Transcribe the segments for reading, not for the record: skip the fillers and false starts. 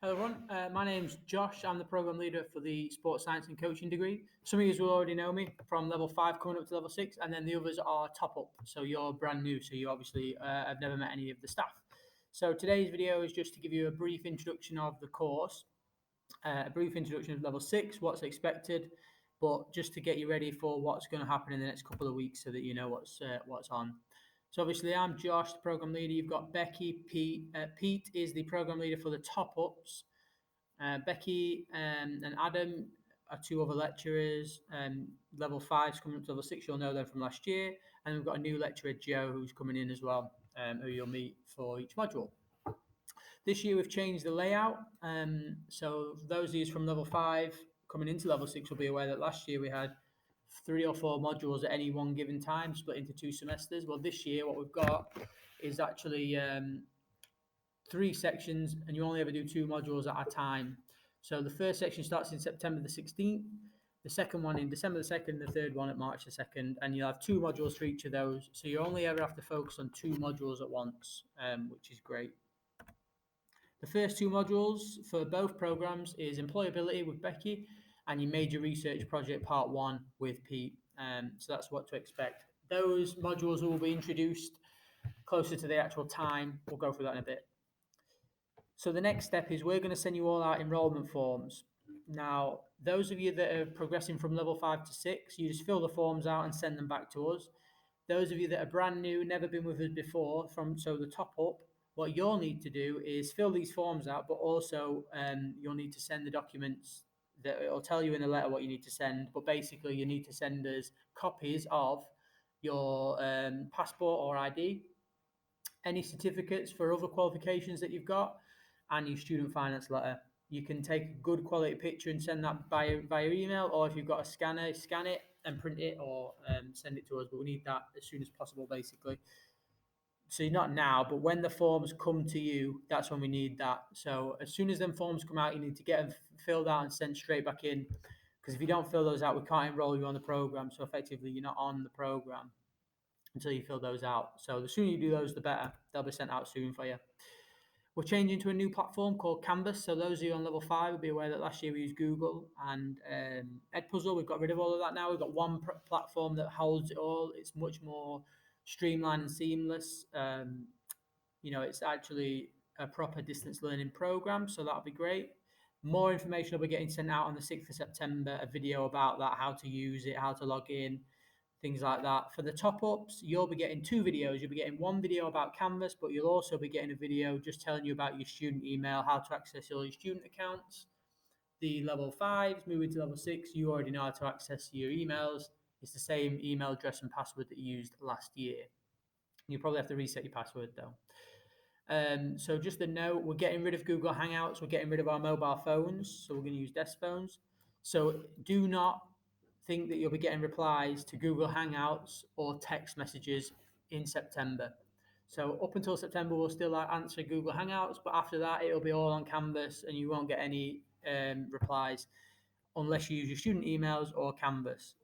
Hello everyone, my name's Josh. I'm the program leader for the sports science and coaching degree. Some of you will already know me from level 5 coming up to level 6, and then the others are top up. So you're brand new, so you obviously have never met any of the staff. So today's video is just to give you a brief introduction of the course, a brief introduction of level 6, what's expected, but just to get you ready for what's going to happen in the next couple of weeks so that you know what's on. So obviously I'm Josh, the program leader. You've got Becky, Pete. Pete is the program leader for the top-ups. Becky and Adam are two other lecturers. Level 5's coming up to level 6. You'll know them from last year. And we've got a new lecturer, Joe, who's coming in as well, who you'll meet for each module. This year we've changed the layout. So those of you from level 5 coming into level 6 will be aware that last year we had 3 or 4 modules at any one given time, split into 2 semesters. Well, this year what we've got is actually 3 sections, and you only ever do 2 modules at a time. So the first section starts in September the 16th, the second one in December the 2nd, the third one at March the 2nd, and you'll have 2 modules for each of those. So you only ever have to focus on 2 modules at once, which is great. The first 2 modules for both programs is employability with Becky and your major research project part 1 with Pete. So that's what to expect. Those modules will be introduced closer to the actual time. We'll go through that in a bit. So the next step is we're going to send you all out enrollment forms. Now, those of you that are progressing from level 5 to 6, you just fill the forms out and send them back to us. Those of you that are brand new, never been with us before, so the top up, what you'll need to do is fill these forms out, but also you'll need to send the documents that it'll tell you in the letter what you need to send. But basically, you need to send us copies of your passport or ID, any certificates for other qualifications that you've got, and your student finance letter. You can take a good quality picture and send that via email, or if you've got a scanner, scan it and print it, or send it to us. But we need that as soon as possible, basically. So not now, but when the forms come to you, that's when we need that. So as soon as them forms come out, you need to get them filled out and sent straight back in. Because if you don't fill those out, we can't enroll you on the program. So effectively, you're not on the program until you fill those out. So the sooner you do those, the better. They'll be sent out soon for you. We're changing to a new platform called Canvas. So those of you on level 5 will be aware that last year we used Google and Edpuzzle. We've got rid of all of that now. We've got one platform that holds it all. It's much more streamlined and seamless. It's actually a proper distance learning program, so that'll be great. More information will be getting sent out on the 6th of September, a video about that, how to use it, how to log in, things like that. For the top-ups, you'll be getting 2 videos. You'll be getting one video about Canvas, but you'll also be getting a video just telling you about your student email, how to access all your student accounts. The level 5s, moving to level 6, you already know how to access your emails. It's the same email address and password that you used last year. You probably have to reset your password though. So just a note, we're getting rid of Google Hangouts. We're getting rid of our mobile phones. So we're going to use desk phones. So do not think that you'll be getting replies to Google Hangouts or text messages in September. So up until September, we'll still answer Google Hangouts, but after that, it'll be all on Canvas and you won't get any replies unless you use your student emails or Canvas.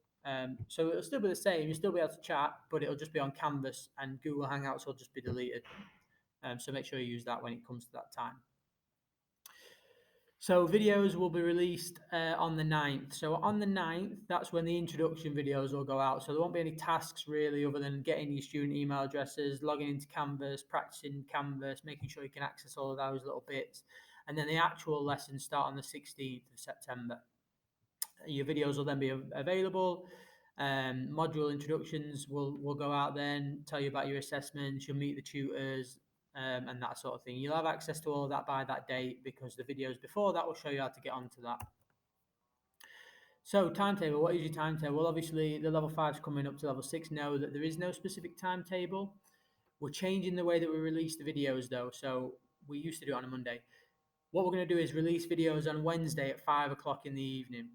So it'll still be the same. You'll still be able to chat, but it'll just be on Canvas and Google Hangouts will just be deleted. So make sure you use that when it comes to that time. So videos will be released on the 9th. So on the 9th, that's when the introduction videos will go out. So there won't be any tasks really other than getting your student email addresses, logging into Canvas, practicing Canvas, making sure you can access all of those little bits. And then the actual lessons start on the 16th of September. Your videos will then be available. Module introductions will go out then, tell you about your assessments, you'll meet the tutors, and that sort of thing. You'll have access to all of that by that date because the videos before that will show you how to get onto that. So timetable, what is your timetable? Well, obviously the level 5s coming up to level 6 know that there is no specific timetable. We're changing the way that we release the videos though. So we used to do it on a Monday. What we're going to do is release videos on Wednesday at 5 o'clock in the evening.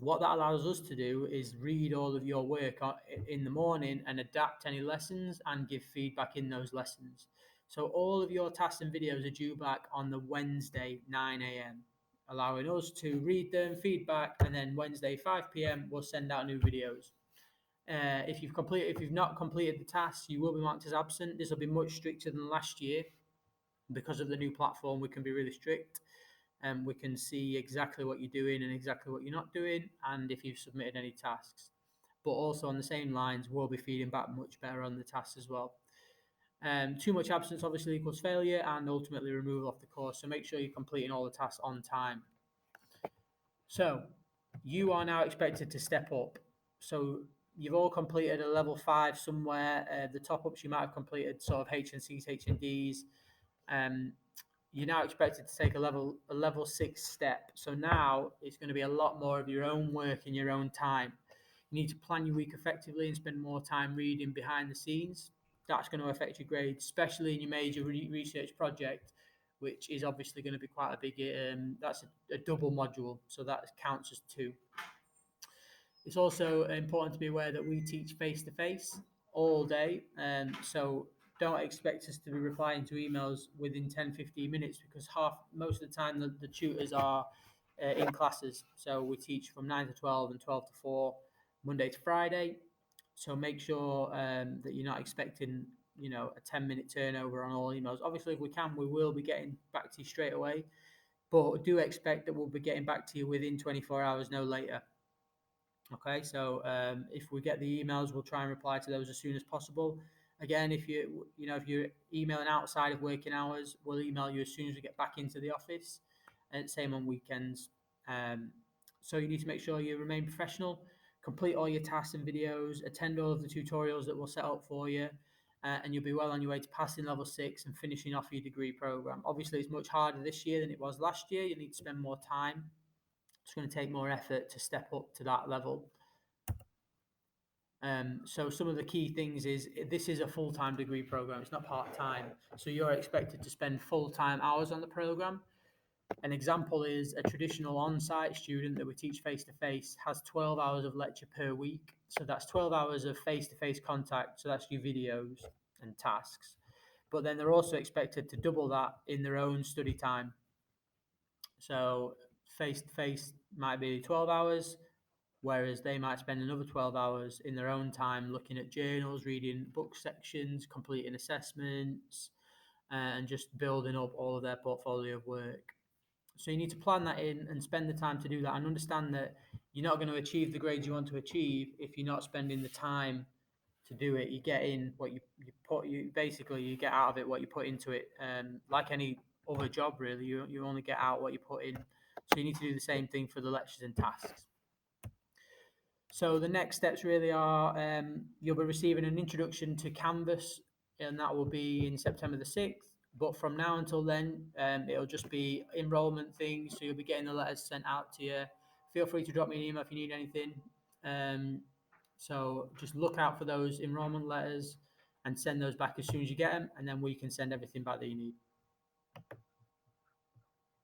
What that allows us to do is read all of your work in the morning and adapt any lessons and give feedback in those lessons. So all of your tasks and videos are due back on the Wednesday, 9 a.m., allowing us to read them, feedback, and then Wednesday, 5 p.m., we'll send out new videos. If you've not completed the tasks, you will be marked as absent. This will be much stricter than last year. Because of the new platform, we can be really strict. and we can see exactly what you're doing and exactly what you're not doing, and if you've submitted any tasks. But also on the same lines, we'll be feeding back much better on the tasks as well. Too much absence obviously equals failure and ultimately removal off the course. So make sure you're completing all the tasks on time. So you are now expected to step up. So you've all completed a level 5 somewhere. The top ups you might have completed sort of HNCs, HNDs. You're now expected to take a level 6 step. So now it's going to be a lot more of your own work in your own time. You need to plan your week effectively and spend more time reading behind the scenes. That's going to affect your grades, especially in your major research project, which is obviously going to be quite a big. That's a double module, so that counts as 2. It's also important to be aware that we teach face to face all day, so don't expect us to be replying to emails within 10-15 minutes, because most of the time the tutors are in classes. So we teach from 9 to 12 and 12 to 4, Monday to Friday. So make sure that you're not expecting a 10-minute turnover on all emails. Obviously, if we can, we will be getting back to you straight away, but do expect that we'll be getting back to you within 24 hours, no later. Okay, so if we get the emails, we'll try and reply to those as soon as possible. Again, if you're emailing outside of working hours, we'll email you as soon as we get back into the office, and same on weekends. So you need to make sure you remain professional, complete all your tasks and videos, attend all of the tutorials that we'll set up for you, and you'll be well on your way to passing level 6 and finishing off your degree program. Obviously, it's much harder this year than it was last year. You need to spend more time. It's going to take more effort to step up to that level. So some of the key things is this is a full-time degree program. It's not part-time. So you're expected to spend full-time hours on the program. An example is a traditional on-site student that we teach face-to-face has 12 hours of lecture per week. So that's 12 hours of face-to-face contact. So that's your videos and tasks. But then they're also expected to double that in their own study time. So face-to-face might be 12 hours, whereas they might spend another 12 hours in their own time looking at journals, reading book sections, completing assessments, and just building up all of their portfolio of work. So you need to plan that in and spend the time to do that, and understand that you're not going to achieve the grades you want to achieve if you're not spending the time to do it. You get in what you get out of it what you put into it. Like any other job, really, you only get out what you put in. So you need to do the same thing for the lectures and tasks. So the next steps really are you'll be receiving an introduction to Canvas, and that will be in September the 6th. But from now until then, it'll just be enrollment things. So you'll be getting the letters sent out to you. Feel free to drop me an email if you need anything. So just look out for those enrollment letters and send those back as soon as you get them, and then we can send everything back that you need.